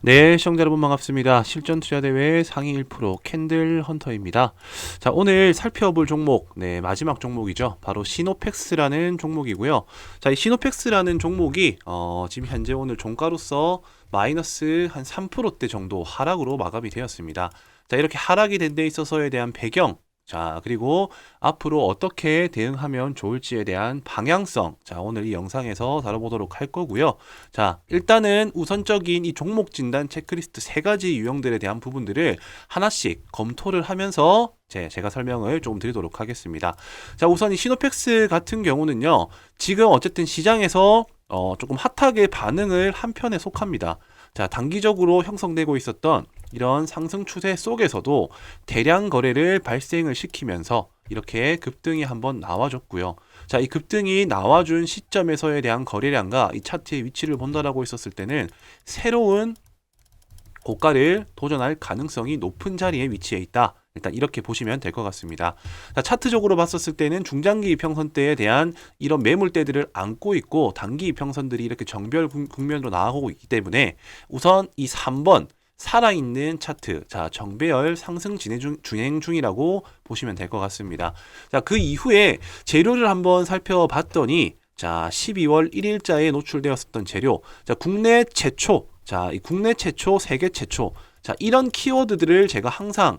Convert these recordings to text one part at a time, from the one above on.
네, 시청자 여러분 반갑습니다. 실전 투자 대회 상위 1% 캔들 헌터입니다. 자, 오늘 살펴볼 종목, 네, 마지막 종목이죠. 바로 시노펙스라는 종목이고요. 자, 이 시노펙스라는 종목이 지금 현재 오늘 종가로서 마이너스 한 3%대 정도 하락으로 마감이 되었습니다. 자, 이렇게 하락이 된 데 있어서에 대한 배경, 자, 그리고 앞으로 어떻게 대응하면 좋을지에 대한 방향성, 자, 오늘 이 영상에서 다뤄보도록 할 거고요. 자, 일단은 우선적인 이 종목 진단 체크리스트 세 가지 유형들에 대한 부분들을 하나씩 검토를 하면서 제가 설명을 조금 드리도록 하겠습니다. 자, 우선 이 시노펙스 같은 경우는요, 지금 어쨌든 시장에서 조금 핫하게 반응을 한 편에 속합니다. 자, 단기적으로 형성되고 있었던 이런 상승 추세 속에서도 대량 거래를 발생을 시키면서 이렇게 급등이 한번 나와줬고요. 자, 이 급등이 나와준 시점에서에 대한 거래량과 이 차트의 위치를 본다라고 했었을 때는 새로운 고가를 도전할 가능성이 높은 자리에 위치해 있다. 일단 이렇게 보시면 될 것 같습니다. 자, 차트적으로 봤었을 때는 중장기 이평선대에 대한 이런 매물대들을 안고 있고 단기 이평선들이 이렇게 정별 국면으로 나아가고 있기 때문에 우선 이 3번 살아있는 차트, 자, 정배열 상승 진행 중이라고 보시면 될 것 같습니다. 자, 그 이후에 재료를 한번 살펴봤더니 자, 12월 1일자에 노출되었었던 재료, 자, 국내 최초, 자, 이 국내 최초, 세계 최초, 자, 이런 키워드들을 제가 항상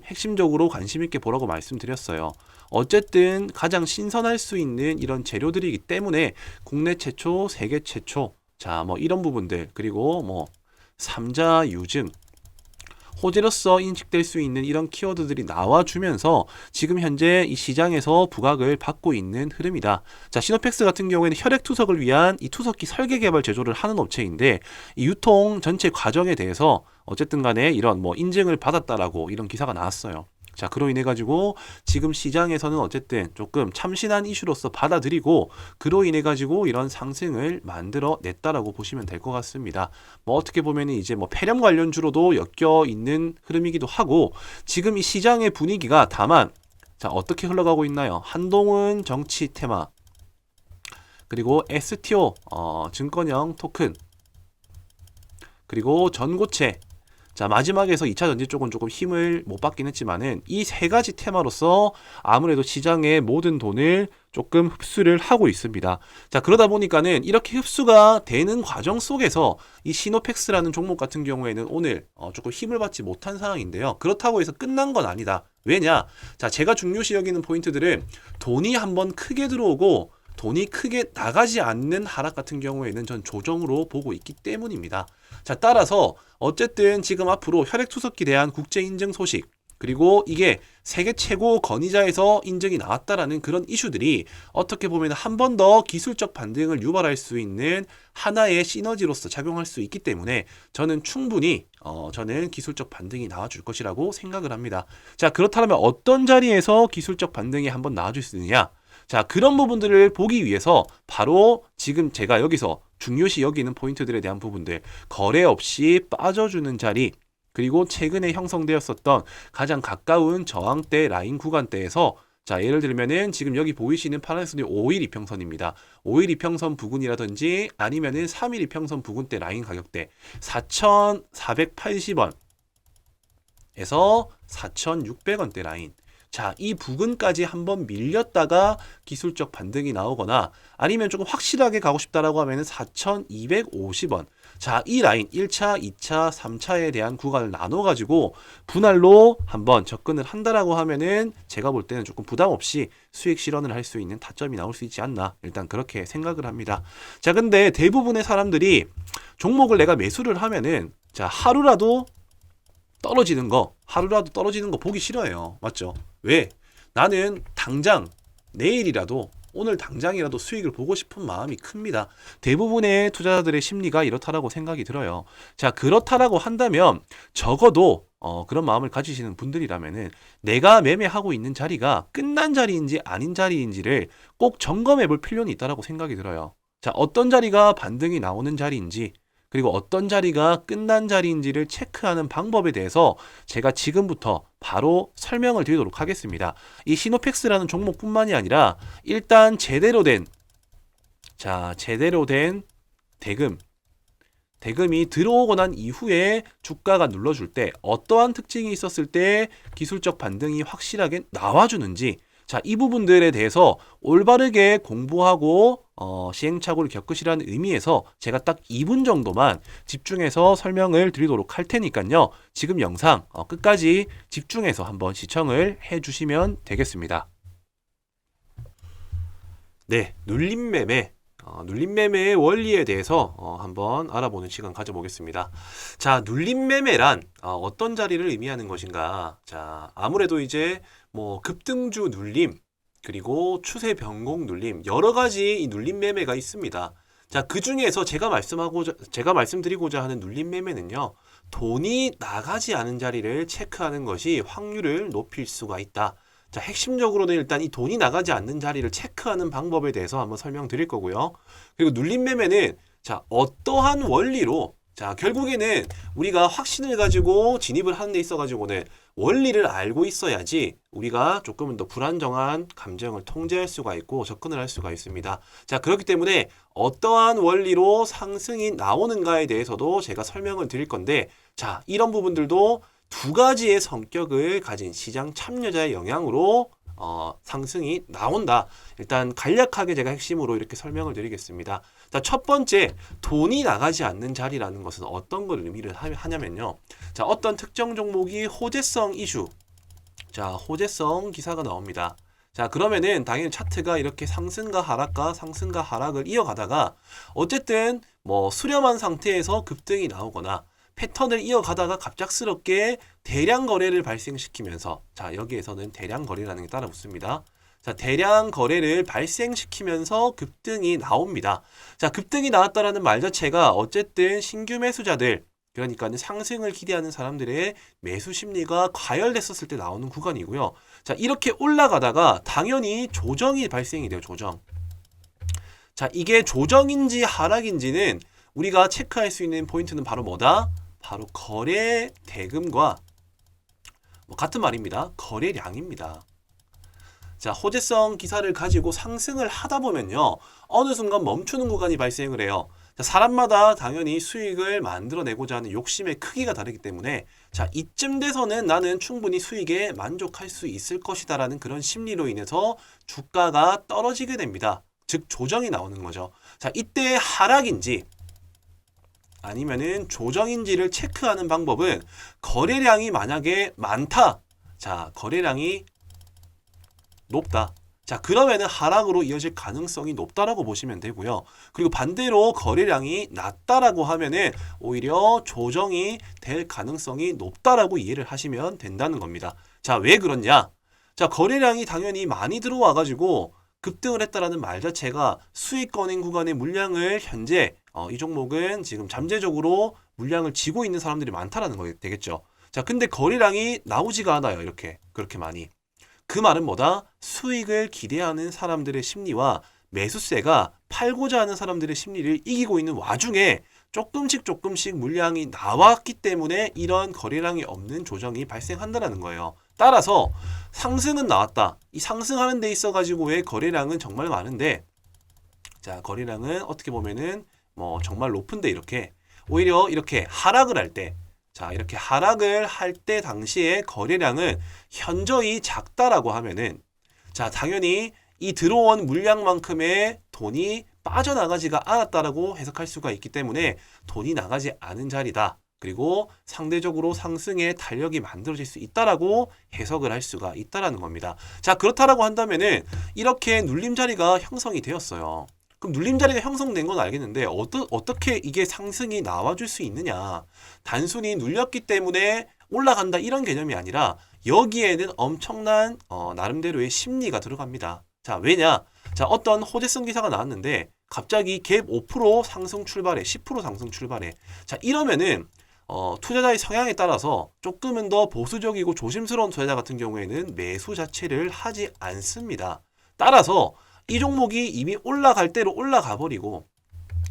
핵심적으로 관심 있게 보라고 말씀드렸어요. 어쨌든 가장 신선할 수 있는 이런 재료들이기 때문에 국내 최초, 세계 최초, 자, 뭐 이런 부분들, 그리고 뭐 삼자 유증, 호재로서 인식될 수 있는 이런 키워드들이 나와주면서 지금 현재 이 시장에서 부각을 받고 있는 흐름이다. 자, 시노펙스 같은 경우에는 혈액 투석을 위한 이 투석기 설계 개발 제조를 하는 업체인데 이 유통 전체 과정에 대해서 어쨌든 간에 이런 뭐 인증을 받았다라고 이런 기사가 나왔어요. 자, 그로 인해 가지고 지금 시장에서는 어쨌든 조금 참신한 이슈로서 받아들이고 그로 인해 가지고 이런 상승을 만들어 냈다라고 보시면 될 것 같습니다. 뭐 어떻게 보면은 이제 뭐 폐렴 관련주로도 엮여 있는 흐름이기도 하고 지금 이 시장의 분위기가 다만 자, 어떻게 흘러가고 있나요? 한동훈 정치 테마, 그리고 STO 증권형 토큰, 그리고 전고체, 자, 마지막에서 2차 전지 쪽은 조금 힘을 못 받긴 했지만은 이 세 가지 테마로서 아무래도 시장의 모든 돈을 조금 흡수를 하고 있습니다. 자, 그러다 보니까는 이렇게 흡수가 되는 과정 속에서 이 시노펙스라는 종목 같은 경우에는 오늘 조금 힘을 받지 못한 상황인데요. 그렇다고 해서 끝난 건 아니다. 왜냐? 자, 제가 중요시 여기는 포인트들은 돈이 한번 크게 들어오고 돈이 크게 나가지 않는 하락 같은 경우에는 전 조정으로 보고 있기 때문입니다. 자, 따라서 어쨌든 지금 앞으로 혈액투석기에 대한 국제 인증 소식, 그리고 이게 세계 최고 권위자에서 인증이 나왔다라는 그런 이슈들이 어떻게 보면 한 번 더 기술적 반등을 유발할 수 있는 하나의 시너지로서 작용할 수 있기 때문에 저는 충분히 저는 기술적 반등이 나와줄 것이라고 생각을 합니다. 자, 그렇다면 어떤 자리에서 기술적 반등이 한번 나와줄 수 있느냐? 자, 그런 부분들을 보기 위해서 바로 지금 제가 여기서 중요시 여기는 포인트들에 대한 부분들, 거래 없이 빠져주는 자리, 그리고 최근에 형성되었었던 가장 가까운 저항대 라인 구간대에서 자, 예를 들면은 지금 여기 보이시는 파란색이 5일 이평선입니다. 5일 이평선 부근이라든지 아니면은 3일 이평선 부근대 라인 가격대 4,480원에서 4,600원대 라인. 자, 이 부근까지 한번 밀렸다가 기술적 반등이 나오거나 아니면 조금 확실하게 가고 싶다라고 하면은 4,250원. 자, 이 라인 1차, 2차, 3차에 대한 구간을 나눠 가지고 분할로 한번 접근을 한다라고 하면은 제가 볼 때는 조금 부담 없이 수익 실현을 할 수 있는 타점이 나올 수 있지 않나. 일단 그렇게 생각을 합니다. 자, 근데 대부분의 사람들이 종목을 내가 매수를 하면은 자, 하루라도 떨어지는 거 보기 싫어해요. 맞죠? 왜? 나는 당장 내일이라도 오늘 당장이라도 수익을 보고 싶은 마음이 큽니다. 대부분의 투자자들의 심리가 이렇다라고 생각이 들어요. 자, 그렇다라고 한다면 적어도 그런 마음을 가지시는 분들이라면은 내가 매매하고 있는 자리가 끝난 자리인지 아닌 자리인지를 꼭 점검해 볼 필요는 있다라고 생각이 들어요. 자, 어떤 자리가 반등이 나오는 자리인지 그리고 어떤 자리가 끝난 자리인지를 체크하는 방법에 대해서 제가 지금부터 바로 설명을 드리도록 하겠습니다. 이 시노펙스라는 종목뿐만이 아니라 일단 제대로 된 대금, 대금이 들어오고 난 이후에 주가가 눌러줄 때 어떠한 특징이 있었을 때 기술적 반등이 확실하게 나와주는지, 자, 이 부분들에 대해서 올바르게 공부하고 시행착오를 겪으시라는 의미에서 제가 딱 2분 정도만 집중해서 설명을 드리도록 할 테니까요. 지금 영상 끝까지 집중해서 한번 시청을 해주시면 되겠습니다. 네, 눌림매매의 원리에 대해서 한번 알아보는 시간 가져보겠습니다. 자, 눌림매매란 어떤 자리를 의미하는 것인가? 자, 아무래도 이제 뭐 급등주 눌림, 그리고 추세 변곡 눌림, 여러 가지 이 눌림매매가 있습니다. 자, 그 중에서 제가 말씀드리고자 하는 눌림매매는요, 돈이 나가지 않은 자리를 체크하는 것이 확률을 높일 수가 있다. 자, 핵심적으로는 일단 이 돈이 나가지 않는 자리를 체크하는 방법에 대해서 한번 설명드릴 거고요. 그리고 눌림매매는 자, 어떠한 원리로, 자, 결국에는 우리가 확신을 가지고 진입을 하는 데 있어 가지고는 원리를 알고 있어야지 우리가 조금은 더 불안정한 감정을 통제할 수가 있고 접근을 할 수가 있습니다. 자, 그렇기 때문에 어떠한 원리로 상승이 나오는가에 대해서도 제가 설명을 드릴 건데, 자, 이런 부분들도 두 가지의 성격을 가진 시장 참여자의 영향으로 상승이 나온다. 일단 간략하게 제가 핵심으로 이렇게 설명을 드리겠습니다. 자, 첫 번째, 돈이 나가지 않는 자리라는 것은 어떤 걸 의미를 하냐면요. 자, 어떤 특정 종목이 호재성 이슈, 자, 호재성 기사가 나옵니다. 자, 그러면은 당연히 차트가 이렇게 상승과 하락을 이어가다가 어쨌든 뭐 수렴한 상태에서 급등이 나오거나 패턴을 이어가다가 갑작스럽게 대량 거래를 발생시키면서, 자, 여기에서는 대량 거래라는 게 따라 붙습니다. 자, 대량 거래를 발생시키면서 급등이 나옵니다. 자, 급등이 나왔다라는 말 자체가 어쨌든 신규 매수자들, 그러니까 상승을 기대하는 사람들의 매수 심리가 과열됐었을 때 나오는 구간이고요. 자, 이렇게 올라가다가 당연히 조정이 발생이 돼요. 조정. 자, 이게 조정인지 하락인지는 우리가 체크할 수 있는 포인트는 바로 뭐다? 바로 거래 대금과 같은 말입니다. 거래량입니다. 자, 호재성 기사를 가지고 상승을 하다 보면요, 어느 순간 멈추는 구간이 발생을 해요. 자, 사람마다 당연히 수익을 만들어내고자 하는 욕심의 크기가 다르기 때문에, 자, 이쯤 돼서는 나는 충분히 수익에 만족할 수 있을 것이다 라는 그런 심리로 인해서 주가가 떨어지게 됩니다. 즉 조정이 나오는 거죠. 자, 이때 하락인지 아니면은 조정인지를 체크하는 방법은 거래량이 만약에 많다. 자, 거래량이 높다. 자, 그러면은 하락으로 이어질 가능성이 높다라고 보시면 되고요. 그리고 반대로 거래량이 낮다라고 하면은 오히려 조정이 될 가능성이 높다라고 이해를 하시면 된다는 겁니다. 자, 왜 그러냐? 자, 거래량이 당연히 많이 들어와 가지고 급등을 했다라는 말 자체가 수익권인 구간의 물량을 현재 이 종목은 지금 잠재적으로 물량을 쥐고 있는 사람들이 많다라는 거 되겠죠. 자, 근데 거래량이 나오지가 않아요. 이렇게 그렇게 많이. 그 말은 뭐다? 수익을 기대하는 사람들의 심리와 매수세가 팔고자 하는 사람들의 심리를 이기고 있는 와중에 조금씩 물량이 나왔기 때문에 이런 거래량이 없는 조정이 발생한다는 거예요. 따라서 상승은 나왔다. 이 상승하는 데 있어 가지고의 거래량은 정말 많은데, 자, 거래량은 어떻게 보면은 뭐 정말 높은데 이렇게 오히려 이렇게 하락을 할 때, 자, 이렇게 하락을 할 때 당시에 거래량은 현저히 작다라고 하면은, 자, 당연히 이 들어온 물량만큼의 돈이 빠져나가지가 않았다라고 해석할 수가 있기 때문에 돈이 나가지 않은 자리다. 그리고 상대적으로 상승의 탄력이 만들어질 수 있다라고 해석을 할 수가 있다라는 겁니다. 자, 그렇다라고 한다면은 이렇게 눌림 자리가 형성이 되었어요. 그럼 눌림 자리가 형성된 건 알겠는데 어떻게 이게 상승이 나와줄 수 있느냐? 단순히 눌렸기 때문에 올라간다 이런 개념이 아니라 여기에는 엄청난 나름대로의 심리가 들어갑니다. 자, 왜냐? 자, 어떤 호재성 기사가 나왔는데 갑자기 갭 5% 상승 출발해, 10% 상승 출발해. 자, 이러면은 투자자의 성향에 따라서 조금은 더 보수적이고 조심스러운 투자자 같은 경우에는 매수 자체를 하지 않습니다. 따라서 이 종목이 이미 올라갈 대로 올라가 버리고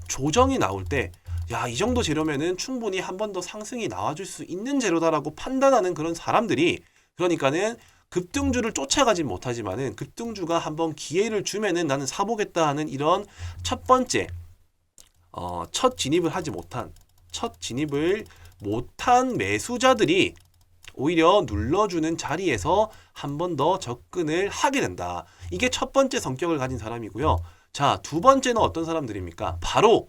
조정이 나올 때, 야, 이 정도 재료면은 충분히 한 번 더 상승이 나와줄 수 있는 재료다라고 판단하는 그런 사람들이, 그러니까는 급등주를 쫓아가진 못하지만은 급등주가 한번 기회를 주면은 나는 사보겠다 하는 이런 첫 번째 첫 진입을 하지 못한, 첫 진입을 못한 매수자들이 오히려 눌러주는 자리에서 한 번 더 접근을 하게 된다. 이게 첫 번째 성격을 가진 사람이고요. 자, 두 번째는 어떤 사람들입니까? 바로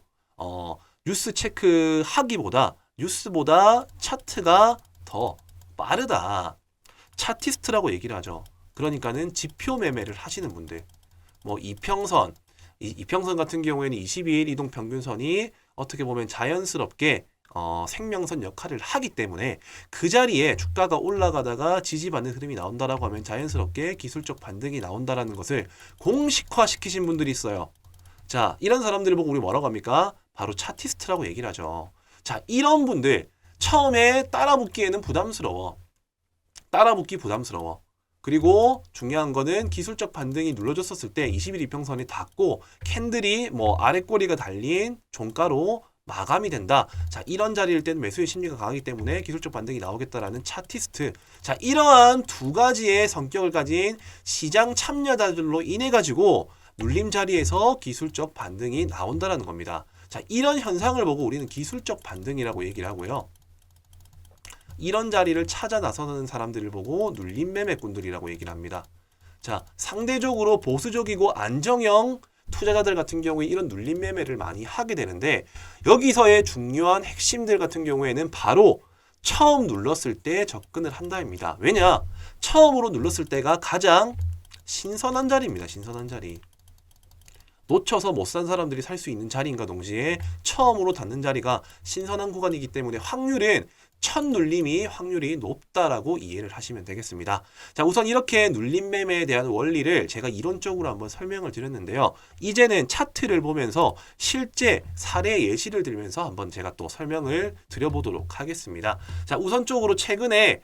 뉴스 체크하기보다 뉴스보다 차트가 더 빠르다. 차티스트라고 얘기를 하죠. 그러니까는 지표 매매를 하시는 분들. 뭐 이평선, 이평선 같은 경우에는 22일 이동 평균선이 어떻게 보면 자연스럽게 생명선 역할을 하기 때문에 그 자리에 주가가 올라가다가 지지받는 흐름이 나온다라고 하면 자연스럽게 기술적 반등이 나온다라는 것을 공식화 시키신 분들이 있어요. 자, 이런 사람들을 보고 우리 뭐라고 합니까? 바로 차티스트라고 얘기를 하죠. 자, 이런 분들 처음에 따라붙기에는 부담스러워. 따라붙기 부담스러워. 그리고 중요한 거는 기술적 반등이 눌러줬었을 때 20일 이평선이 닿고 캔들이 뭐 아래 꼬리가 달린 종가로 마감이 된다. 자, 이런 자리일 때는 매수의 심리가 강하기 때문에 기술적 반등이 나오겠다라는 차티스트. 자, 이러한 두 가지의 성격을 가진 시장 참여자들로 인해 가지고 눌림 자리에서 기술적 반등이 나온다라는 겁니다. 자, 이런 현상을 보고 우리는 기술적 반등이라고 얘기를 하고요. 이런 자리를 찾아 나서는 사람들을 보고 눌림 매매꾼들이라고 얘기를 합니다. 자, 상대적으로 보수적이고 안정형 투자자들 같은 경우에 이런 눌림 매매를 많이 하게 되는데 여기서의 중요한 핵심들 같은 경우에는 바로 처음 눌렀을 때 접근을 한다입니다. 왜냐? 처음으로 눌렀을 때가 가장 신선한 자리입니다. 신선한 자리. 놓쳐서 못 산 사람들이 살 수 있는 자리인가 동시에 처음으로 닿는 자리가 신선한 구간이기 때문에 확률은 첫 눌림이 확률이 높다라고 이해를 하시면 되겠습니다. 자, 우선 이렇게 눌림 매매에 대한 원리를 제가 이론적으로 한번 설명을 드렸는데요. 이제는 차트를 보면서 실제 사례 예시를 들면서 한번 제가 또 설명을 드려보도록 하겠습니다. 자, 우선적으로 최근에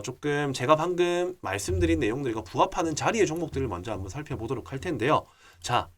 조금 제가 방금 말씀드린 내용들과 부합하는 자리의 종목들을 먼저 한번 살펴보도록 할 텐데요. 자,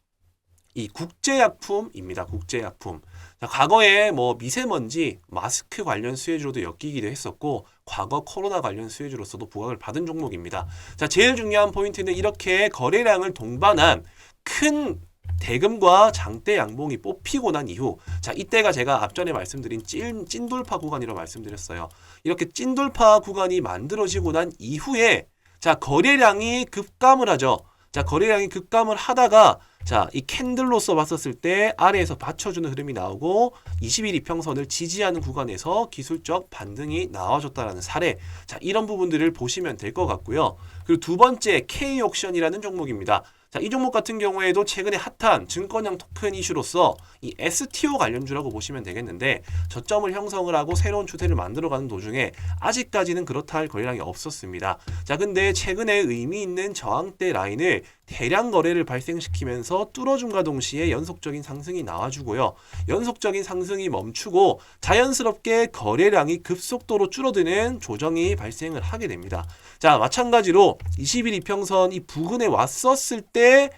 이 국제약품입니다. 국제약품. 자, 과거에 뭐 미세먼지, 마스크 관련 수혜주로도 엮이기도 했었고 과거 코로나 관련 수혜주로서도 부각을 받은 종목입니다. 자, 제일 중요한 포인트는 이렇게 거래량을 동반한 큰 대금과 장대 양봉이 뽑히고 난 이후, 자, 이때가 제가 앞전에 말씀드린 찐돌파 구간이라고 말씀드렸어요. 이렇게 찐돌파 구간이 만들어지고 난 이후에 자, 거래량이 급감을 하죠. 자, 거래량이 급감을 하다가 자, 이 캔들로서 봤었을 때 아래에서 받쳐주는 흐름이 나오고 20일 이평선을 지지하는 구간에서 기술적 반등이 나와줬다라는 사례. 자, 이런 부분들을 보시면 될 것 같고요. 그리고 두 번째 K옥션이라는 종목입니다. 자, 이 종목 같은 경우에도 최근에 핫한 증권형 토큰 이슈로서 이 STO 관련주라고 보시면 되겠는데 저점을 형성을 하고 새로운 추세를 만들어가는 도중에 아직까지는 그렇다 할 거래량이 없었습니다. 자, 근데 최근에 의미 있는 저항대 라인을 대량 거래를 발생시키면서 뚫어줌과 동시에 연속적인 상승이 나와주고요. 연속적인 상승이 멈추고 자연스럽게 거래량이 급속도로 줄어드는 조정이 발생을 하게 됩니다. 자, 마찬가지로 20일 이평선 이 부근에 왔었을 때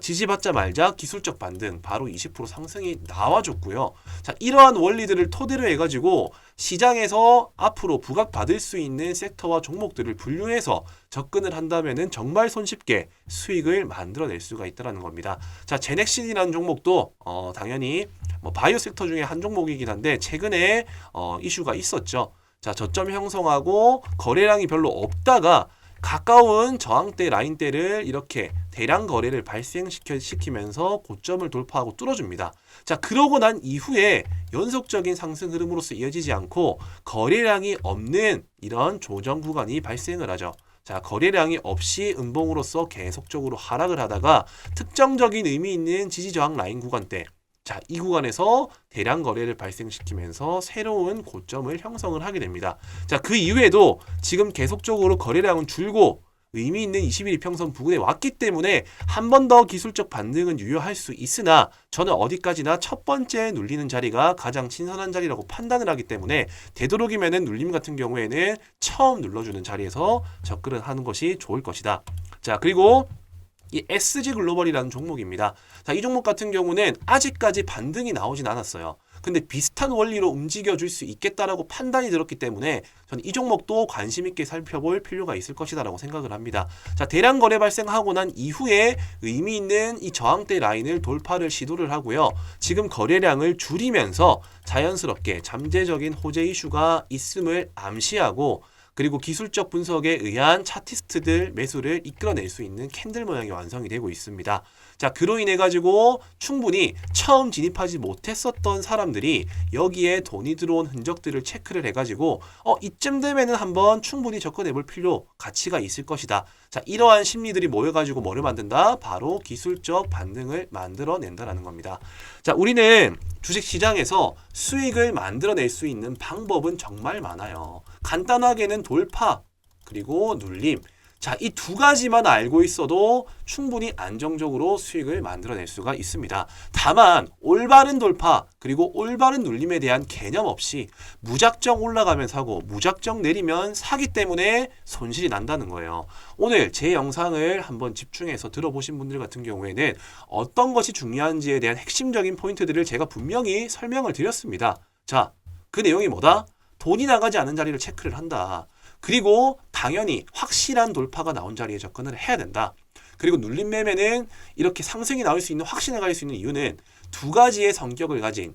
지지받자 말자 기술적 반등 바로 20% 상승이 나와줬고요. 자, 이러한 원리들을 토대로 해가지고 시장에서 앞으로 부각받을 수 있는 섹터와 종목들을 분류해서 접근을 한다면은 정말 손쉽게 수익을 만들어낼 수가 있다는 겁니다. 자, 제넥신이라는 종목도 당연히 뭐 바이오 섹터 중에 한 종목이긴 한데 최근에 이슈가 있었죠. 자, 저점 형성하고 거래량이 별로 없다가 가까운 저항대 라인대를 이렇게 대량 거래를 발생시키면서 고점을 돌파하고 뚫어줍니다. 자, 그러고 난 이후에 연속적인 상승 흐름으로서 이어지지 않고 거래량이 없는 이런 조정 구간이 발생을 하죠. 자, 거래량이 없이 음봉으로서 계속적으로 하락을 하다가 특정적인 의미 있는 지지저항 라인 구간대, 자, 이 구간에서 대량 거래를 발생시키면서 새로운 고점을 형성을 하게 됩니다. 자, 그 이후에도 지금 계속적으로 거래량은 줄고 의미 있는 21 이평선 부근에 왔기 때문에 한 번 더 기술적 반등은 유효할 수 있으나 저는 어디까지나 첫 번째 눌리는 자리가 가장 신선한 자리라고 판단을 하기 때문에 되도록이면은 눌림 같은 경우에는 처음 눌러주는 자리에서 접근을 하는 것이 좋을 것이다. 자, 그리고 이 SG 글로벌이라는 종목입니다. 자, 이 종목 같은 경우는 아직까지 반등이 나오진 않았어요. 근데 비슷한 원리로 움직여줄 수 있겠다라고 판단이 들었기 때문에 저는 이 종목도 관심 있게 살펴볼 필요가 있을 것이다라고 생각을 합니다. 자, 대량 거래 발생하고 난 이후에 의미 있는 이 저항대 라인을 돌파를 시도를 하고요. 지금 거래량을 줄이면서 자연스럽게 잠재적인 호재 이슈가 있음을 암시하고, 그리고 기술적 분석에 의한 차티스트들 매수를 이끌어낼 수 있는 캔들 모양이 완성이 되고 있습니다. 자, 그로 인해 가지고 충분히 처음 진입하지 못했었던 사람들이 여기에 돈이 들어온 흔적들을 체크를 해가지고 이쯤 되면은 한번 충분히 접근해 볼 필요, 가치가 있을 것이다. 자, 이러한 심리들이 모여가지고 뭐를 만든다? 바로 기술적 반등을 만들어낸다라는 겁니다. 자, 우리는 주식시장에서 수익을 만들어낼 수 있는 방법은 정말 많아요. 간단하게는 돌파, 그리고 눌림. 자, 이 두 가지만 알고 있어도 충분히 안정적으로 수익을 만들어낼 수가 있습니다. 다만 올바른 돌파 그리고 올바른 눌림에 대한 개념 없이 무작정 올라가면 사고 무작정 내리면 사기 때문에 손실이 난다는 거예요. 오늘 제 영상을 한번 집중해서 들어보신 분들 같은 경우에는 어떤 것이 중요한지에 대한 핵심적인 포인트들을 제가 분명히 설명을 드렸습니다. 자, 그 내용이 뭐다? 돈이 나가지 않은 자리를 체크를 한다. 그리고 당연히 확실한 돌파가 나온 자리에 접근을 해야 된다. 그리고 눌림 매매는 이렇게 상승이 나올 수 있는, 확신을 가질 수 있는 이유는 두 가지의 성격을 가진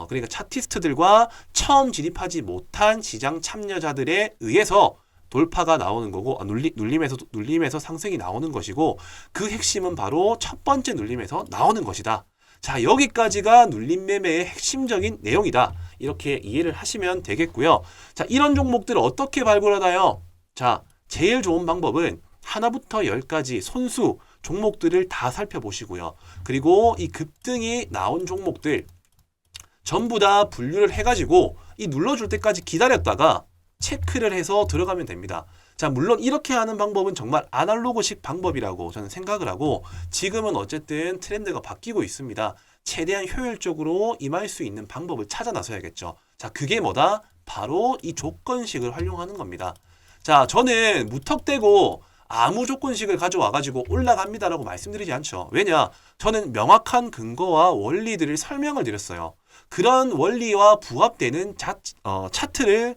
그러니까 차티스트들과 처음 진입하지 못한 시장 참여자들에 의해서 돌파가 나오는 거고, 눌림에서 상승이 나오는 것이고, 그 핵심은 바로 첫 번째 눌림에서 나오는 것이다. 자, 여기까지가 눌림 매매의 핵심적인 내용이다. 이렇게 이해를 하시면 되겠고요. 자, 이런 종목들을 어떻게 발굴하나요? 자, 제일 좋은 방법은 하나부터 열까지 손수 종목들을 다 살펴보시고요. 그리고 이 급등이 나온 종목들 전부 다 분류를 해가지고 이 눌러줄 때까지 기다렸다가 체크를 해서 들어가면 됩니다. 자, 물론 이렇게 하는 방법은 정말 아날로그식 방법이라고 저는 생각을 하고, 지금은 어쨌든 트렌드가 바뀌고 있습니다. 최대한 효율적으로 임할 수 있는 방법을 찾아 나서야겠죠. 자, 그게 뭐다? 바로 이 조건식을 활용하는 겁니다. 자, 저는 무턱대고 아무 조건식을 가져와가지고 올라갑니다라고 말씀드리지 않죠. 왜냐? 저는 명확한 근거와 원리들을 설명을 드렸어요. 그런 원리와 부합되는 차트를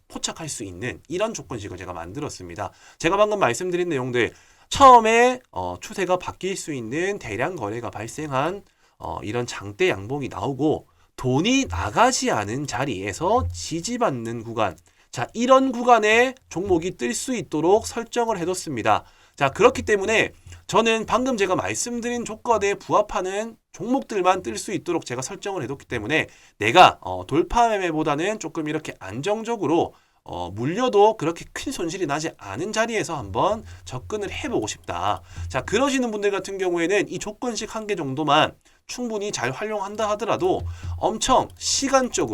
포착할 수 있는 이런 조건식을 제가 만들었습니다. 제가 방금 말씀드린 내용들, 처음에 추세가 바뀔 수 있는 대량 거래가 발생한 이런 장대 양봉이 나오고 돈이 나가지 않은 자리에서 지지받는 구간, 자, 이런 구간에 종목이 뜰 수 있도록 설정을 해뒀습니다. 자, 그렇기 때문에 저는 방금 제가 말씀드린 조건에 부합하는 종목들만 뜰 수 있도록 제가 설정을 해뒀기 때문에 내가 돌파 매매보다는 조금 이렇게 안정적으로 물려도 그렇게 큰 손실이 나지 않은 자리에서 한번 접근을 해보고 싶다. 자, 그러시는 분들 같은 경우에는 이 조건식 한 개 정도만 충분히 잘 활용한다 하더라도 엄청 시간적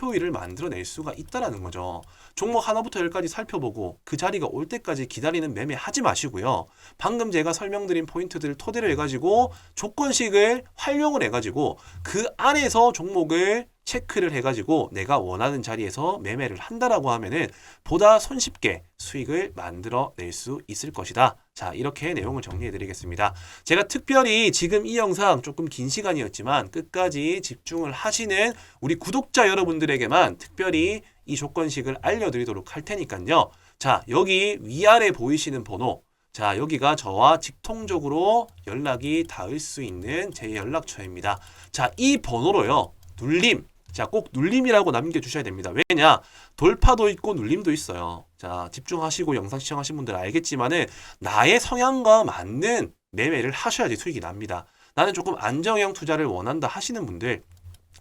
효율을 만들어낼 수가 있다라는 거죠. 종목 하나부터 열까지 살펴보고 그 자리가 올 때까지 기다리는 매매 하지 마시고요. 방금 제가 설명드린 포인트들을 토대로 해가지고 조건식을 활용을 해가지고 그 안에서 종목을 체크를 해가지고 내가 원하는 자리에서 매매를 한다라고 하면은 보다 손쉽게 수익을 만들어낼 수 있을 것이다. 자, 이렇게 내용을 정리해 드리겠습니다. 제가 특별히 지금 이 영상 조금 긴 시간이었지만 끝까지 집중을 하시는 우리 구독자 여러분들에게만 특별히 이 조건식을 알려드리도록 할 테니까요. 자, 여기 위아래 보이시는 번호, 자, 여기가 저와 직통적으로 연락이 닿을 수 있는 제 연락처입니다. 자, 이 번호로요, 눌림, 자, 꼭 눌림이라고 남겨주셔야 됩니다. 왜냐? 돌파도 있고 눌림도 있어요. 자, 집중하시고 영상 시청하신 분들 알겠지만은 나의 성향과 맞는 매매를 하셔야지 수익이 납니다. 나는 조금 안정형 투자를 원한다 하시는 분들,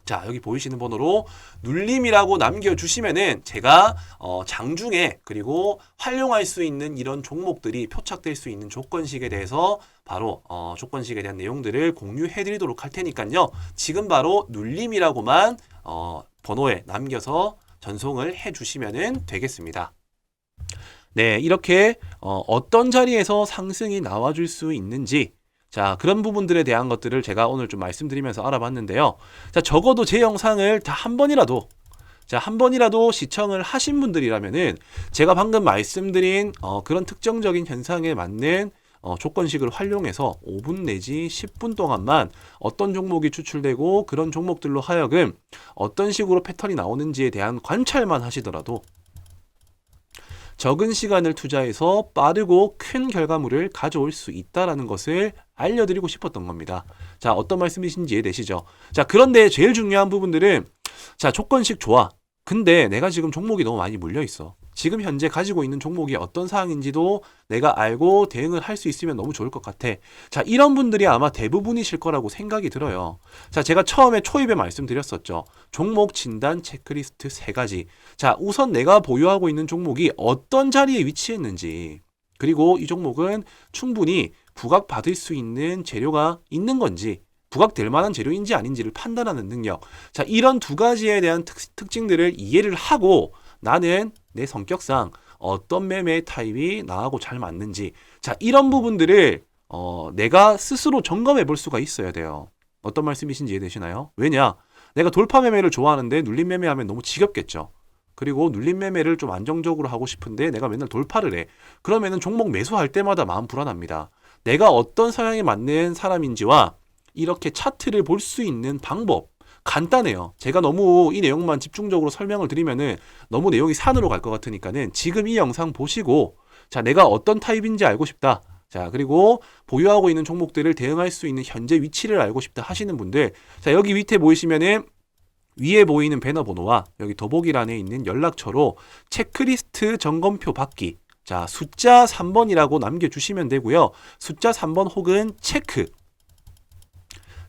자, 여기 보이시는 번호로 눌림이라고 남겨주시면은 제가 장중에 그리고 활용할 수 있는 이런 종목들이 표착될 수 있는 조건식에 대해서 바로 조건식에 대한 내용들을 공유해 드리도록 할 테니까요. 지금 바로 눌림이라고만 번호에 남겨서 전송을 해 주시면 되겠습니다. 네, 이렇게 어떤 자리에서 상승이 나와줄 수 있는지, 자, 그런 부분들에 대한 것들을 제가 오늘 좀 말씀드리면서 알아봤는데요. 자, 적어도 제 영상을 다 한 번이라도 자, 한 번이라도 시청을 하신 분들이라면은 제가 방금 말씀드린 그런 특정적인 현상에 맞는 조건식을 활용해서 5분 내지 10분 동안만 어떤 종목이 추출되고 그런 종목들로 하여금 어떤 식으로 패턴이 나오는지에 대한 관찰만 하시더라도 적은 시간을 투자해서 빠르고 큰 결과물을 가져올 수 있다라는 것을 알려드리고 싶었던 겁니다. 자, 어떤 말씀이신지 이해되시죠? 자, 그런데 제일 중요한 부분들은 자, 조건식 좋아. 근데 내가 지금 종목이 너무 많이 물려 있어. 지금 현재 가지고 있는 종목이 어떤 사항인지도 내가 알고 대응을 할 수 있으면 너무 좋을 것 같아. 자, 이런 분들이 아마 대부분이실 거라고 생각이 들어요. 자, 제가 처음에 초입에 말씀드렸었죠. 종목 진단 체크리스트 3가지. 자, 우선 내가 보유하고 있는 종목이 어떤 자리에 위치했는지, 그리고 이 종목은 충분히 부각받을 수 있는 재료가 있는 건지, 부각될 만한 재료인지 아닌지를 판단하는 능력. 자, 이런 2가지에 대한 특징들을 이해를 하고 나는 내 성격상 어떤 매매 타입이 나하고 잘 맞는지, 자, 이런 부분들을 내가 스스로 점검해 볼 수가 있어야 돼요. 어떤 말씀이신지 이해되시나요? 왜냐? 내가 돌파 매매를 좋아하는데 눌림 매매하면 너무 지겹겠죠. 그리고 눌림 매매를 좀 안정적으로 하고 싶은데 내가 맨날 돌파를 해. 그러면은 종목 매수할 때마다 마음 불안합니다. 내가 어떤 성향에 맞는 사람인지와 이렇게 차트를 볼 수 있는 방법, 간단해요. 제가 너무 이 내용만 집중적으로 설명을 드리면은 너무 내용이 산으로 갈 것 같으니까는 지금 이 영상 보시고, 자, 내가 어떤 타입인지 알고 싶다. 자, 그리고 보유하고 있는 종목들을 대응할 수 있는 현재 위치를 알고 싶다 하시는 분들, 자, 여기 밑에 보이시면은 위에 보이는 배너 번호와 여기 더보기란에 있는 연락처로 체크리스트 점검표 받기. 자, 숫자 3번이라고 남겨주시면 되고요. 숫자 3번 혹은 체크.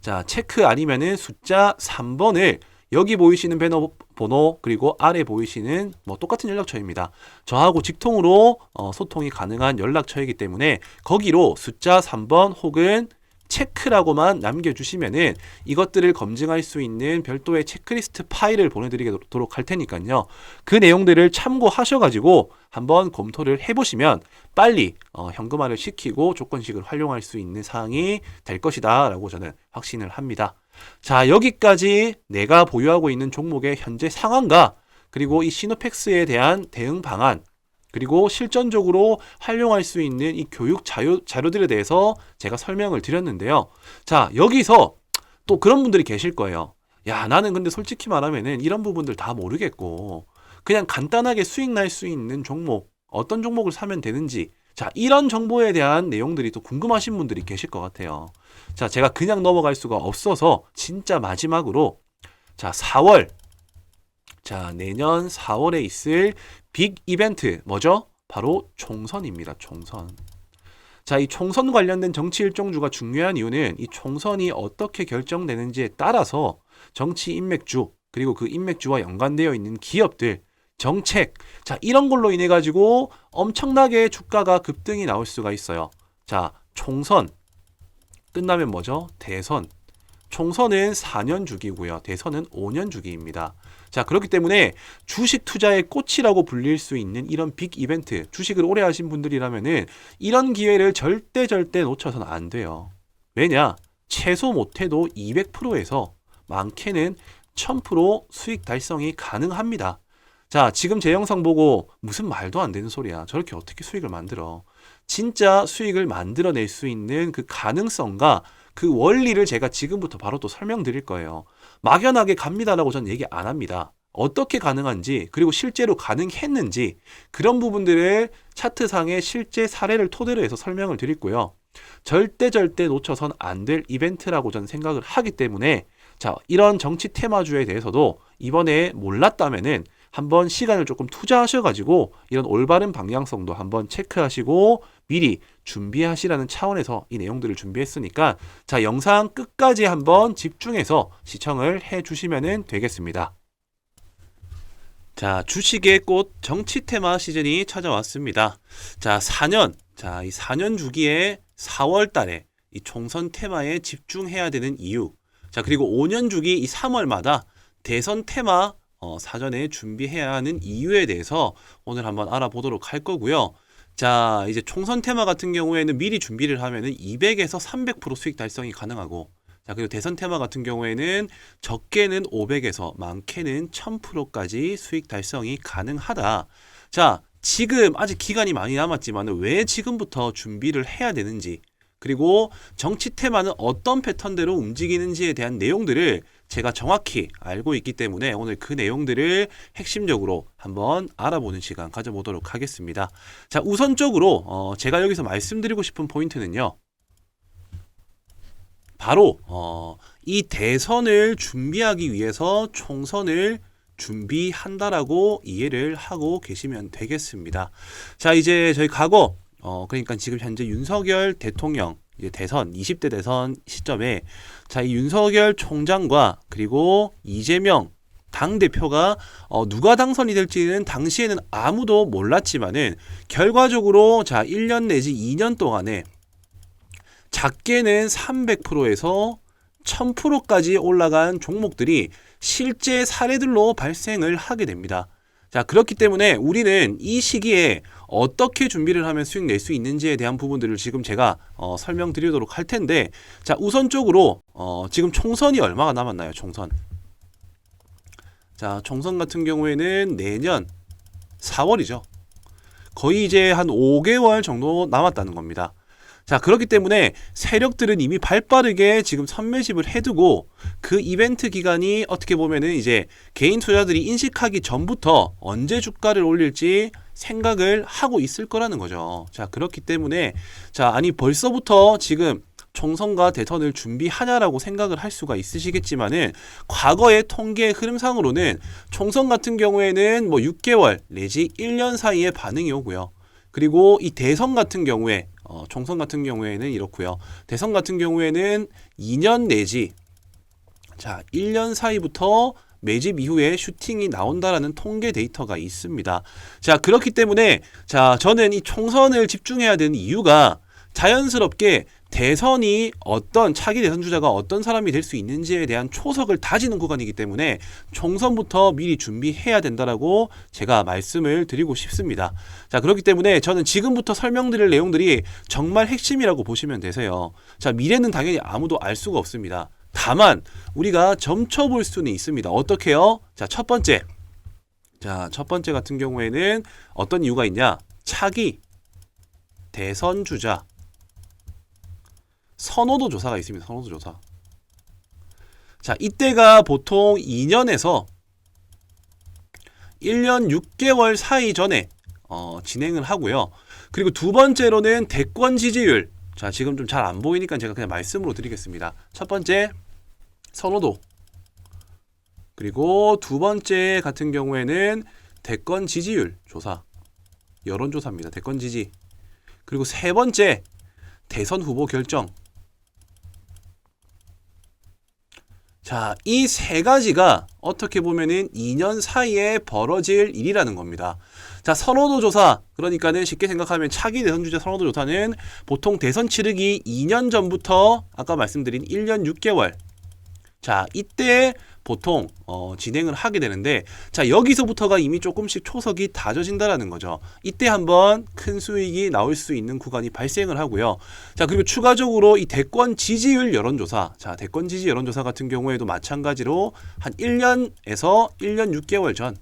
자, 체크 아니면은 숫자 3번을 여기 보이시는 배너 번호 그리고 아래 보이시는 똑같은 연락처입니다. 저하고 직통으로 소통이 가능한 연락처이기 때문에 거기로 숫자 3번 혹은 체크라고만 남겨주시면은 이것들을 검증할 수 있는 별도의 체크리스트 파일을 보내드리도록 할 테니까요. 그 내용들을 참고하셔가지고 한번 검토를 해보시면 빨리 현금화를 시키고 조건식을 활용할 수 있는 사항이 될 것이다 라고 저는 확신을 합니다. 자, 여기까지 내가 보유하고 있는 종목의 현재 상황과 그리고 이 시노펙스에 대한 대응 방안, 그리고 실전적으로 활용할 수 있는 이 교육 자료들에 대해서 제가 설명을 드렸는데요. 자, 여기서 또 그런 분들이 계실 거예요. 야, 나는 근데 솔직히 말하면은 이런 부분들 다 모르겠고 그냥 간단하게 수익 날 수 있는 종목, 어떤 종목을 사면 되는지, 자, 이런 정보에 대한 내용들이 또 궁금하신 분들이 계실 것 같아요. 자, 제가 그냥 넘어갈 수가 없어서 진짜 마지막으로, 자, 4월, 자, 내년 4월에 있을 빅 이벤트 뭐죠? 바로 총선입니다. 총선. 자, 이 총선 관련된 정치 일정주가 중요한 이유는 이 총선이 어떻게 결정되는지에 따라서 정치 인맥주, 그리고 그 인맥주와 연관되어 있는 기업들, 정책, 자, 이런 걸로 인해 가지고 엄청나게 주가가 급등이 나올 수가 있어요. 자, 총선 끝나면 뭐죠? 대선. 총선은 4년 주기고요. 대선은 5년 주기입니다. 자, 그렇기 때문에 주식 투자의 꽃이라고 불릴 수 있는 이런 빅 이벤트, 주식을 오래 하신 분들이라면은 이런 기회를 절대 놓쳐서는 안 돼요. 왜냐? 최소 못해도 200%에서 많게는 1000% 수익 달성이 가능합니다. 자, 지금 제 영상 보고 무슨 말도 안 되는 소리야. 저렇게 어떻게 수익을 만들어? 진짜 수익을 만들어낼 수 있는 그 가능성과 그 원리를 제가 지금부터 바로 또 설명드릴 거예요. 막연하게 갑니다라고 저는 얘기 안 합니다. 어떻게 가능한지, 그리고 실제로 가능했는지, 그런 부분들을 차트상의 실제 사례를 토대로 해서 설명을 드리고요. 절대 놓쳐선 안 될 이벤트라고 저는 생각을 하기 때문에, 자, 이런 정치 테마주에 대해서도 이번에 몰랐다면은 한번 시간을 조금 투자하셔가지고 이런 올바른 방향성도 한번 체크하시고 미리 준비하시라는 차원에서 이 내용들을 준비했으니까, 자, 영상 끝까지 한번 집중해서 시청을 해주시면 되겠습니다. 자, 주식의 꽃 정치 테마 시즌이 찾아왔습니다. 자, 4년, 자, 이 4년 주기에 4월 달에 이 총선 테마에 집중해야 되는 이유, 자, 그리고 5년 주기 이 3월마다 대선 테마 사전에 준비해야 하는 이유에 대해서 오늘 한번 알아보도록 할 거고요. 자, 이제 총선 테마 같은 경우에는 미리 준비를 하면은 200에서 300% 수익 달성이 가능하고, 자, 그리고 대선 테마 같은 경우에는 적게는 500에서 많게는 1000%까지 수익 달성이 가능하다. 자, 지금 아직 기간이 많이 남았지만 왜 지금부터 준비를 해야 되는지, 그리고 정치 테마는 어떤 패턴대로 움직이는지에 대한 내용들을 제가 정확히 알고 있기 때문에 오늘 그 내용들을 핵심적으로 한번 알아보는 시간 가져보도록 하겠습니다. 자, 우선적으로 제가 여기서 말씀드리고 싶은 포인트는요. 바로 이 대선을 준비하기 위해서 총선을 준비한다라고 이해를 하고 계시면 되겠습니다. 자, 이제 저희 과거 그러니까 지금 현재 윤석열 대통령 이제 대선 20대 대선 시점에 자, 이 윤석열 총장과 그리고 이재명 당대표가 누가 당선이 될지는 당시에는 아무도 몰랐지만은 결과적으로 자, 1년 내지 2년 동안에 작게는 300%에서 1000%까지 올라간 종목들이 실제 사례들로 발생을 하게 됩니다. 자, 그렇기 때문에 우리는 이 시기에 어떻게 준비를 하면 수익 낼 수 있는지에 대한 부분들을 지금 제가 설명드리도록 할 텐데, 자, 우선적으로 지금 총선이 얼마가 남았나요? 총선. 자, 총선 같은 경우에는 내년 4월이죠. 거의 이제 한 5개월 정도 남았다는 겁니다. 자, 그렇기 때문에 세력들은 이미 발빠르게 지금 선매집을 해두고 그 이벤트 기간이 어떻게 보면은 이제 개인 투자들이 인식하기 전부터 언제 주가를 올릴지 생각을 하고 있을 거라는 거죠. 자, 그렇기 때문에 자, 아니 벌써부터 지금 총선과 대선을 준비하냐라고 생각을 할 수가 있으시겠지만은 과거의 통계 흐름상으로는 총선 같은 경우에는 뭐 6개월 내지 1년 사이에 반응이 오고요. 그리고 이 대선 같은 경우에 총선 같은 경우에는 이렇고요. 대선 같은 경우에는 2년 내지 자 1년 사이부터 매집 이후에 슈팅이 나온다라는 통계 데이터가 있습니다. 자, 그렇기 때문에 자, 저는 이 총선을 집중해야 되는 이유가 자연스럽게 대선이 어떤 차기 대선 주자가 어떤 사람이 될 수 있는지에 대한 초석을 다지는 구간이기 때문에 총선부터 미리 준비해야 된다라고 제가 말씀을 드리고 싶습니다. 자, 그렇기 때문에 저는 지금부터 설명드릴 내용들이 정말 핵심이라고 보시면 되세요. 자, 미래는 당연히 아무도 알 수가 없습니다. 다만 우리가 점쳐볼 수는 있습니다. 어떻게요? 자, 첫 번째. 자, 첫 번째 같은 경우에는 어떤 이유가 있냐? 차기 대선 주자 선호도 조사가 있습니다. 선호도 조사. 자, 이때가 보통 2년에서 1년 6개월 사이 전에 진행을 하고요. 그리고 두 번째로는 대권 지지율. 자, 지금 좀 잘 안 보이니까 제가 그냥 말씀으로 드리겠습니다. 첫 번째 선호도. 그리고 두 번째 같은 경우에는 대권 지지율 조사. 여론조사입니다. 대권 지지. 그리고 세 번째 대선 후보 결정. 자, 이 세 가지가 어떻게 보면은 2년 사이에 벌어질 일이라는 겁니다. 자, 선호도 조사. 그러니까는 쉽게 생각하면 차기 대선 주자 선호도 조사는 보통 대선 치르기 2년 전부터 아까 말씀드린 1년 6개월. 자, 이때 보통 진행을 하게 되는데, 자, 여기서부터가 이미 조금씩 초석이 다져진다라는 거죠. 이때 한번 큰 수익이 나올 수 있는 구간이 발생을 하고요. 자, 그리고 추가적으로 이 대권 지지율 여론조사. 자, 대권 지지 여론조사 같은 경우에도 마찬가지로 한 1년에서 1년 6개월 전.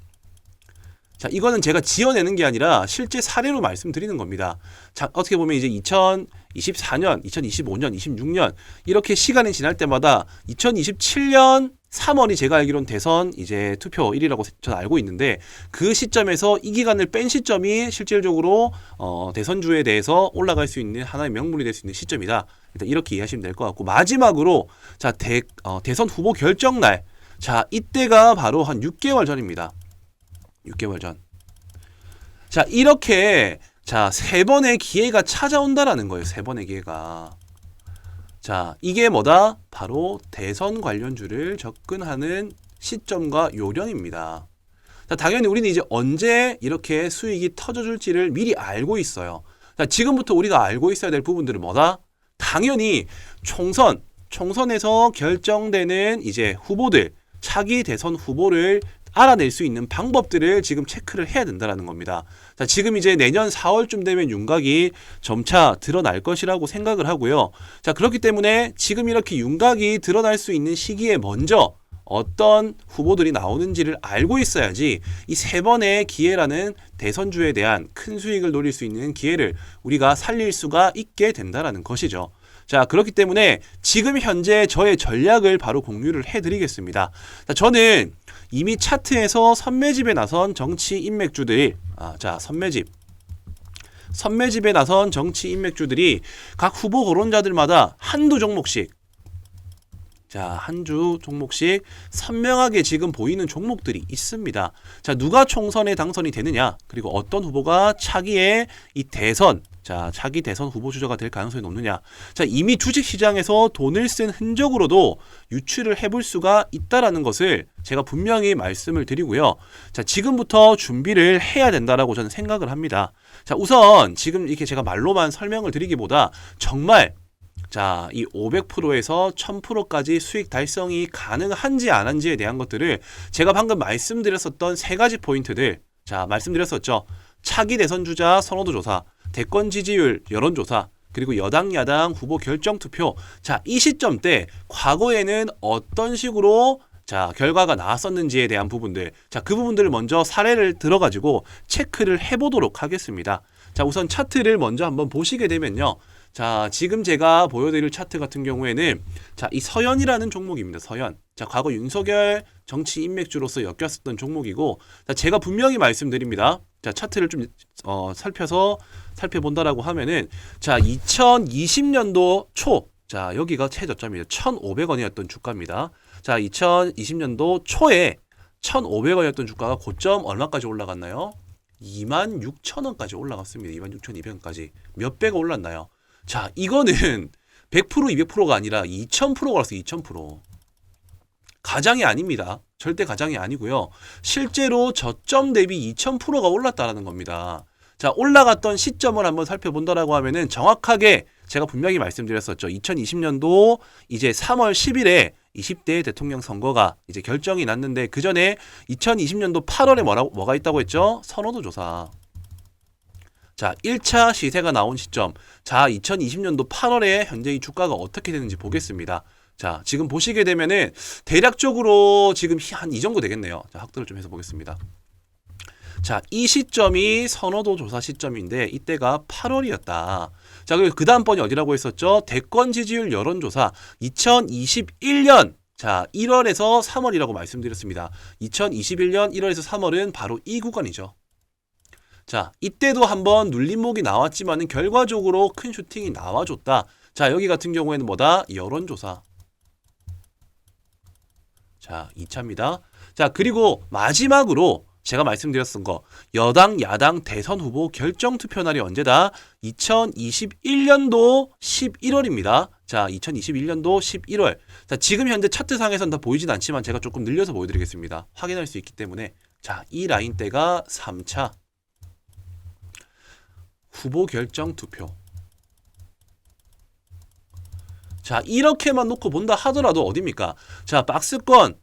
자, 이거는 제가 지어내는 게 아니라 실제 사례로 말씀드리는 겁니다. 자, 어떻게 보면 이제 2024년, 2025년, 26년 이렇게 시간이 지날 때마다 2027년 3월이 제가 알기로는 대선 이제 투표일이라고 저는 알고 있는데, 그 시점에서 이 기간을 뺀 시점이 실질적으로 대선주에 대해서 올라갈 수 있는 하나의 명분이 될 수 있는 시점이다. 일단 이렇게 이해하시면 될 것 같고, 마지막으로 자, 대선 후보 결정날. 자, 이때가 바로 한 6개월 전입니다. 6개월 전. 자, 이렇게 자, 세 번의 기회가 찾아온다라는 거예요. 세 번의 기회가. 자, 이게 뭐다? 바로 대선 관련주를 접근하는 시점과 요령입니다. 자, 당연히 우리는 이제 언제 이렇게 수익이 터져줄지를 미리 알고 있어요. 자, 지금부터 우리가 알고 있어야 될 부분들은 뭐다? 당연히 총선에서 결정되는 이제 후보들, 차기 대선 후보를 알아낼 수 있는 방법들을 지금 체크를 해야 된다는 겁니다. 자, 지금 이제 내년 4월쯤 되면 윤곽이 점차 드러날 것이라고 생각을 하고요. 자, 그렇기 때문에 지금 이렇게 윤곽이 드러날 수 있는 시기에 먼저 어떤 후보들이 나오는지를 알고 있어야지 이 세 번의 기회라는 대선주에 대한 큰 수익을 노릴 수 있는 기회를 우리가 살릴 수가 있게 된다는 것이죠. 자, 그렇기 때문에 지금 현재 저의 전략을 바로 공유를 해드리겠습니다. 자, 저는 이미 차트에서 선매집에 나선 정치 인맥주들이 선매집에 나선 정치 인맥주들이 각 후보 거론자들마다 한두 종목씩 한주 종목씩 선명하게 지금 보이는 종목들이 있습니다. 자, 누가 총선에 당선이 되느냐, 그리고 어떤 후보가 차기에 이 대선, 차기 대선 후보 주자가 될 가능성이 높느냐. 자, 이미 주식시장에서 돈을 쓴 흔적으로도 유추를 해볼 수가 있다라는 것을 제가 분명히 말씀을 드리고요. 자, 지금부터 준비를 해야 된다라고 저는 생각을 합니다. 자, 우선 지금 이렇게 제가 말로만 설명을 드리기보다 정말 이 500%에서 1000%까지 수익 달성이 가능한지 안 한지에 대한 것들을 제가 방금 말씀드렸었던 세 가지 포인트들, 말씀드렸었죠. 차기 대선 주자 선호도 조사, 대권 지지율 여론조사, 그리고 여당 야당 후보 결정 투표. 이 시점 때 과거에는 어떤 식으로 결과가 나왔었는지에 대한 부분들, 그 부분들을 먼저 사례를 들어가지고 체크를 해보도록 하겠습니다. 우선 차트를 먼저 한번 보시게 되면요. 지금 제가 보여드릴 차트 같은 경우에는 이 서현이라는 종목입니다. 서현. 과거 윤석열 정치 인맥주로서 엮였었던 종목이고, 제가 분명히 말씀드립니다. 차트를 좀 살펴본다라고 하면은 2020년도 초, 여기가 최저점이에요. 1,500원이었던 주가입니다. 2020년도 초에 1,500원이었던 주가가 고점 얼마까지 올라갔나요? 26,000원까지 올라갔습니다. 26,200원까지. 몇 배가 올랐나요? 이거는 100% 200%가 아니라 2000%가 올랐어요. 2000%. 가장이 아닙니다. 절대 가장이 아니고요. 실제로 저점 대비 2000%가 올랐다는 겁니다. 올라갔던 시점을 한번 살펴본다라고 하면은 정확하게 제가 분명히 말씀드렸었죠. 2020년도 이제 3월 10일에 20대 대통령 선거가 이제 결정이 났는데, 그 전에 2020년도 8월에 뭐가 있다고 했죠? 선호도 조사. 1차 시세가 나온 시점. 2020년도 8월에 현재 이 주가가 어떻게 되는지 보겠습니다. 지금 보시게 되면은 대략적으로 지금 한 이 정도 되겠네요. 확대를 좀 해서 보겠습니다. 이 시점이 선호도 조사 시점인데 이때가 8월이었다. 그리고 그 다음번이 어디라고 했었죠? 대권 지지율 여론조사 2021년 1월에서 3월이라고 말씀드렸습니다. 2021년 1월에서 3월은 바로 이 구간이죠. 이때도 한번 눌림목이 나왔지만은 결과적으로 큰 슈팅이 나와줬다. 여기 같은 경우에는 뭐다? 여론조사. 2차입니다. 그리고 마지막으로 제가 말씀드렸던 거, 여당 야당 대선 후보 결정 투표 날이 언제다? 2021년도 11월입니다. 2021년도 11월. 지금 현재 차트상에서는 다 보이진 않지만 제가 조금 늘려서 보여드리겠습니다. 확인할 수 있기 때문에. 이 라인대가 3차 후보 결정 투표. 이렇게만 놓고 본다 하더라도 어딥니까? 박스권,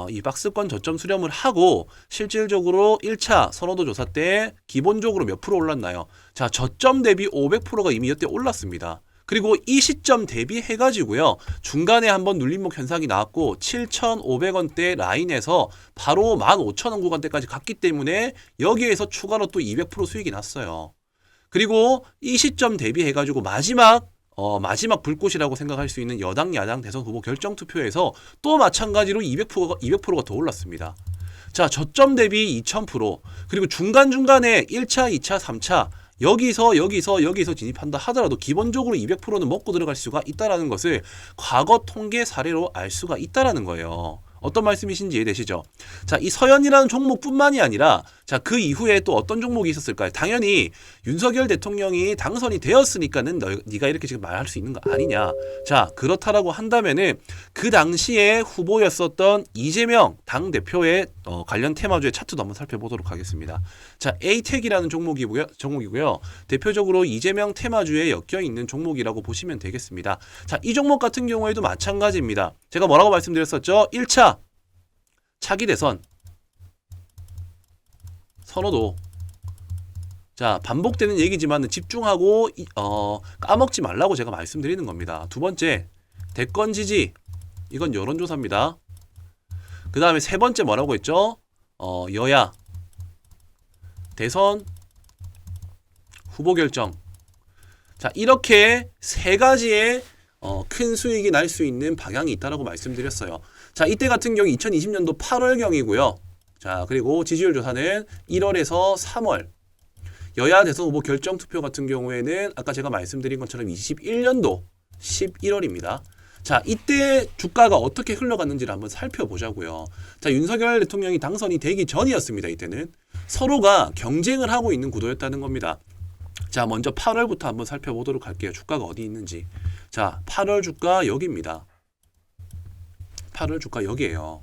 이 박스권 저점 수렴을 하고 실질적으로 1차 선호도 조사 때 기본적으로 몇 프로 올랐나요? 저점 대비 500%가 이미 이때 올랐습니다. 그리고 이 시점 대비해가지고요, 중간에 한번 눌림목 현상이 나왔고 7,500원대 라인에서 바로 15,000원 구간대까지 갔기 때문에 여기에서 추가로 또 200% 수익이 났어요. 그리고 이 시점 대비해가지고 마지막 불꽃이라고 생각할 수 있는 여당 야당 대선 후보 결정 투표에서 또 마찬가지로 200%가 더 올랐습니다. 저점 대비 2000%, 그리고 중간중간에 1차, 2차, 3차 여기서 진입한다 하더라도 기본적으로 200%는 먹고 들어갈 수가 있다라는 것을 과거 통계 사례로 알 수가 있다라는 거예요. 어떤 말씀이신지 이해되시죠? 이 서현이라는 종목뿐만이 아니라 그 이후에 또 어떤 종목이 있었을까요? 당연히 윤석열 대통령이 당선이 되었으니까는 네가 이렇게 지금 말할 수 있는 거 아니냐. 그렇다라고 한다면은 그 당시에 후보였었던 이재명 당대표의 관련 테마주의 차트도 한번 살펴보도록 하겠습니다. 에이텍이라는 종목이고요. 대표적으로 이재명 테마주에 엮여 있는 종목이라고 보시면 되겠습니다. 이 종목 같은 경우에도 마찬가지입니다. 제가 뭐라고 말씀드렸었죠? 1차 차기 대선 선호도. 자, 반복되는 얘기지만 집중하고 까먹지 말라고 제가 말씀드리는 겁니다. 두 번째, 대권 지지. 이건 여론조사입니다. 그 다음에 세 번째 뭐라고 했죠? 여야, 대선, 후보 결정. 자, 이렇게 세 가지의 큰 수익이 날 수 있는 방향이 있다라고 말씀드렸어요. 자, 이때 같은 경우 2020년도 8월경이고요. 자, 그리고 지지율 조사는 1월에서 3월. 여야 대선 후보 결정 투표 같은 경우에는 아까 제가 말씀드린 것처럼 21년도 11월입니다. 자, 이때 주가가 어떻게 흘러갔는지를 한번 살펴보자고요. 자, 윤석열 대통령이 당선이 되기 전이었습니다. 이때는 서로가 경쟁을 하고 있는 구도였다는 겁니다. 자, 먼저 8월부터 한번 살펴보도록 할게요. 주가가 어디 있는지. 자, 8월 주가 여기입니다. 8월 주가 여기에요.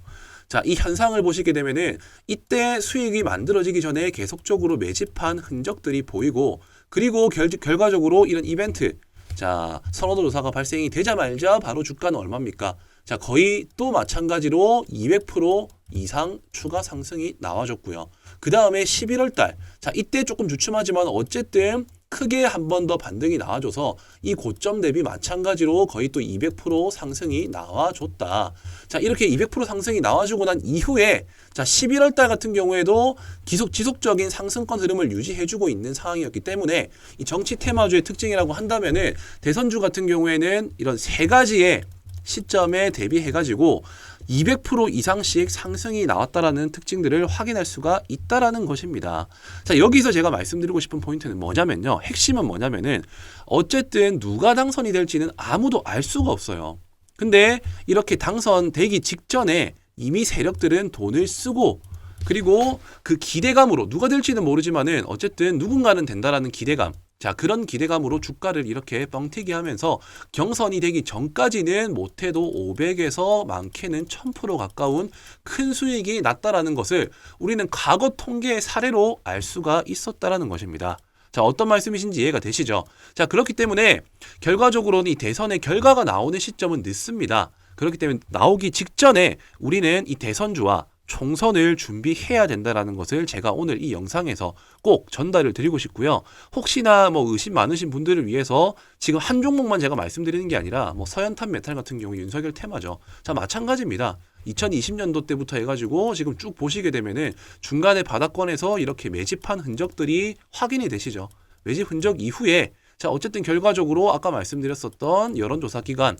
자, 이 현상을 보시게 되면은 이때 수익이 만들어지기 전에 계속적으로 매집한 흔적들이 보이고, 그리고 결과적으로 이런 이벤트, 자, 선호도 조사가 발생이 되자마자 바로 주가는 얼마입니까? 자, 거의 또 마찬가지로 200% 이상 추가 상승이 나와줬고요. 그 다음에 11월 달, 자, 이때 조금 주춤하지만 어쨌든 크게 한 번 더 반등이 나와줘서 이 고점 대비 마찬가지로 거의 또 200% 상승이 나와줬다. 자, 이렇게 200% 상승이 나와주고 난 이후에 자, 11월 달 같은 경우에도 지속적인 상승권 흐름을 유지해주고 있는 상황이었기 때문에 이 정치 테마주의 특징이라고 한다면은 대선주 같은 경우에는 이런 세 가지의 시점에 대비해가지고 200% 이상씩 상승이 나왔다라는 특징들을 확인할 수가 있다라는 것입니다. 자, 여기서 제가 말씀드리고 싶은 포인트는 뭐냐면요. 핵심은 뭐냐면은 어쨌든 누가 당선이 될지는 아무도 알 수가 없어요. 근데 이렇게 당선되기 직전에 이미 세력들은 돈을 쓰고, 그리고 그 기대감으로 누가 될지는 모르지만은 어쨌든 누군가는 된다라는 기대감, 자, 그런 기대감으로 주가를 이렇게 뻥튀기 하면서 경선이 되기 전까지는 못해도 500에서 많게는 1000% 가까운 큰 수익이 났다라는 것을 우리는 과거 통계의 사례로 알 수가 있었다라는 것입니다. 자, 어떤 말씀이신지 이해가 되시죠? 자, 그렇기 때문에 결과적으로는 이 대선의 결과가 나오는 시점은 늦습니다. 그렇기 때문에 나오기 직전에 우리는 이 대선주와 총선을 준비해야 된다라는 것을 제가 오늘 이 영상에서 꼭 전달을 드리고 싶고요. 혹시나 뭐 의심 많으신 분들을 위해서 지금 한 종목만 제가 말씀드리는 게 아니라 뭐 서현탄 메탈 같은 경우 윤석열 테마죠. 자, 마찬가지입니다. 2020년도 때부터 해가지고 지금 쭉 보시게 되면은 중간에 바닥권에서 이렇게 매집한 흔적들이 확인이 되시죠. 매집 흔적 이후에 자, 어쨌든 결과적으로 아까 말씀드렸었던 여론조사 기간,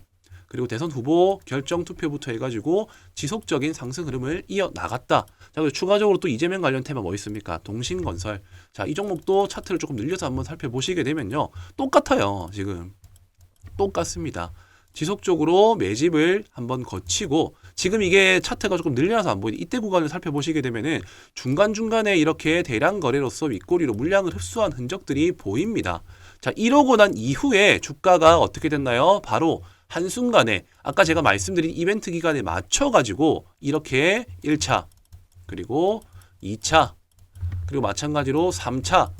그리고 대선 후보 결정 투표부터 해가지고 지속적인 상승 흐름을 이어나갔다. 자, 그리고 추가적으로 또 이재명 관련 테마 뭐 있습니까? 동신건설. 자, 이 종목도 차트를 조금 늘려서 한번 살펴보시게 되면요. 똑같아요. 지금. 똑같습니다. 지속적으로 매집을 한번 거치고, 지금 이게 차트가 조금 늘려서 안 보이는 이때 구간을 살펴보시게 되면은 중간중간에 이렇게 대량 거래로서 윗꼬리로 물량을 흡수한 흔적들이 보입니다. 자, 이러고 난 이후에 주가가 어떻게 됐나요? 바로 한순간에 아까 제가 말씀드린 이벤트 기간에 맞춰가지고 이렇게 1차, 그리고 2차, 그리고 마찬가지로 3차,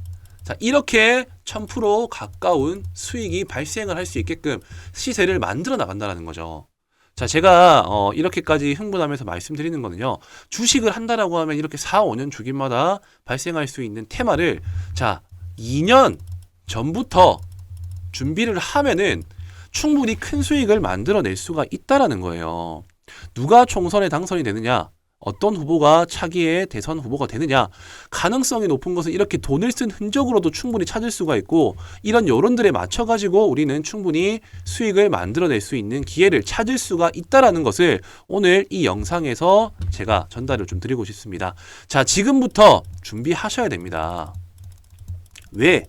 자, 이렇게 1000% 가까운 수익이 발생을 할 수 있게끔 시세를 만들어 나간다는 거죠. 자, 제가 이렇게까지 흥분하면서 말씀드리는 거는요. 주식을 한다라고 하면 이렇게 4, 5년 주기마다 발생할 수 있는 테마를 자, 2년 전부터 준비를 하면은 충분히 큰 수익을 만들어낼 수가 있다라는 거예요. 누가 총선에 당선이 되느냐, 어떤 후보가 차기의 대선 후보가 되느냐, 가능성이 높은 것은 이렇게 돈을 쓴 흔적으로도 충분히 찾을 수가 있고, 이런 여론들에 맞춰가지고 우리는 충분히 수익을 만들어낼 수 있는 기회를 찾을 수가 있다라는 것을 오늘 이 영상에서 제가 전달을 좀 드리고 싶습니다. 자, 지금부터 준비하셔야 됩니다. 왜?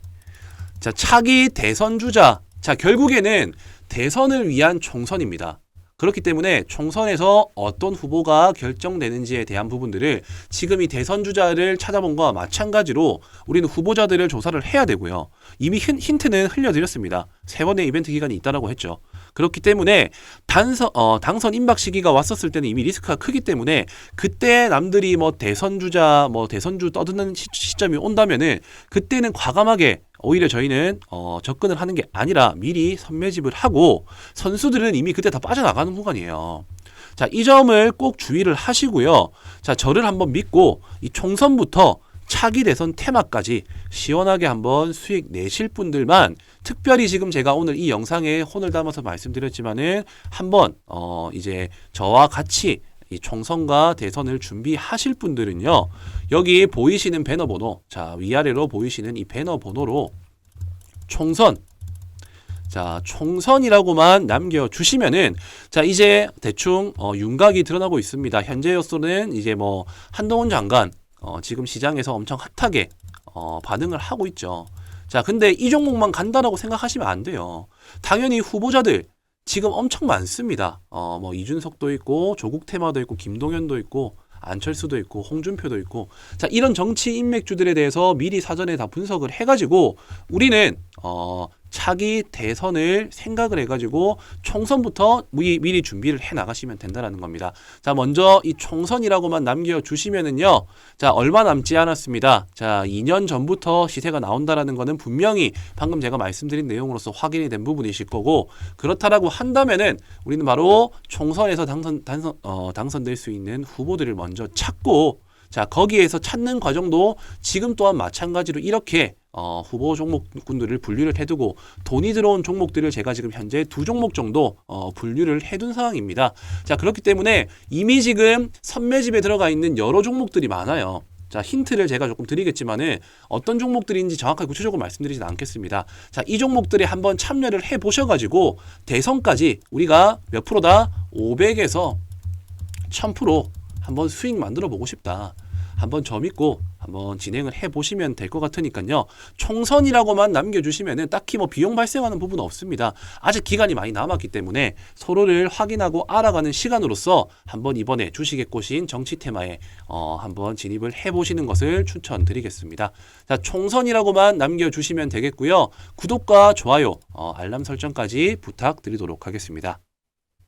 자, 차기 대선 주자. 자, 결국에는 대선을 위한 총선입니다. 그렇기 때문에 총선에서 어떤 후보가 결정되는지에 대한 부분들을 지금 이 대선 주자를 찾아본 것과 마찬가지로 우리는 후보자들을 조사를 해야 되고요. 이미 힌트는 흘려드렸습니다. 3번의 이벤트 기간이 있다라고 했죠. 그렇기 때문에 당선 임박 시기가 왔었을 때는 이미 리스크가 크기 때문에 그때 남들이 뭐 대선 주자, 뭐 대선주 떠드는 시점이 온다면은 그때는 과감하게 오히려 저희는 접근을 하는 게 아니라 미리 선매집을 하고, 선수들은 이미 그때 다 빠져나가는 구간이에요. 자, 이 점을 꼭 주의를 하시고요. 자, 저를 한번 믿고 이 총선부터 차기 대선 테마까지 시원하게 한번 수익 내실 분들만 특별히 지금 제가 오늘 이 영상에 혼을 담아서 말씀드렸지만은 한번 이제 저와 같이 이 총선과 대선을 준비하실 분들은요, 여기 보이시는 배너 번호, 자 위아래로 보이시는 이 배너 번호로 총선, 자 총선이라고만 남겨주시면은, 자 이제 대충 윤곽이 드러나고 있습니다. 현재로서는 이제 뭐 한동훈 장관 지금 시장에서 엄청 핫하게 반응을 하고 있죠. 자 근데 이 종목만 간다라고 생각하시면 안 돼요. 당연히 후보자들 지금 엄청 많습니다. 뭐 이준석도 있고 조국 테마도 있고 김동연도 있고 안철수도 있고 홍준표도 있고, 자 이런 정치 인맥주들에 대해서 미리 사전에 다 분석을 해가지고 우리는 차기 대선을 생각을 해가지고 총선부터 미리 준비를 해 나가시면 된다는 겁니다. 자 먼저 이 총선이라고만 남겨주시면은요, 자 얼마 남지 않았습니다. 자 2년 전부터 시세가 나온다라는 거는 분명히 방금 제가 말씀드린 내용으로서 확인이 된 부분이실 거고, 그렇다라고 한다면은 우리는 바로 총선에서 당선될 수 있는 후보들을 먼저 찾고, 자 거기에서 찾는 과정도 지금 또한 마찬가지로 이렇게 후보 종목군들을 분류를 해두고, 돈이 들어온 종목들을 제가 지금 현재 2종목 정도 분류를 해둔 상황입니다. 자 그렇기 때문에 이미 지금 선매집에 들어가 있는 여러 종목들이 많아요. 자 힌트를 제가 조금 드리겠지만은 어떤 종목들인지 정확하게 구체적으로 말씀드리진 않겠습니다. 자 이 종목들에 한번 참여를 해 보셔가지고 대선까지 우리가 몇 프로다? 500에서 1000% 한번 수익 만들어 보고 싶다, 한번 저 믿고 한번 진행을 해보시면 될 것 같으니까요. 총선이라고만 남겨주시면은 딱히 뭐 비용 발생하는 부분은 없습니다. 아직 기간이 많이 남았기 때문에 서로를 확인하고 알아가는 시간으로서 한번 이번에 주식에 꽂힌 정치 테마에 한번 진입을 해보시는 것을 추천드리겠습니다. 자, 총선이라고만 남겨주시면 되겠고요. 구독과 좋아요, 알람 설정까지 부탁드리도록 하겠습니다.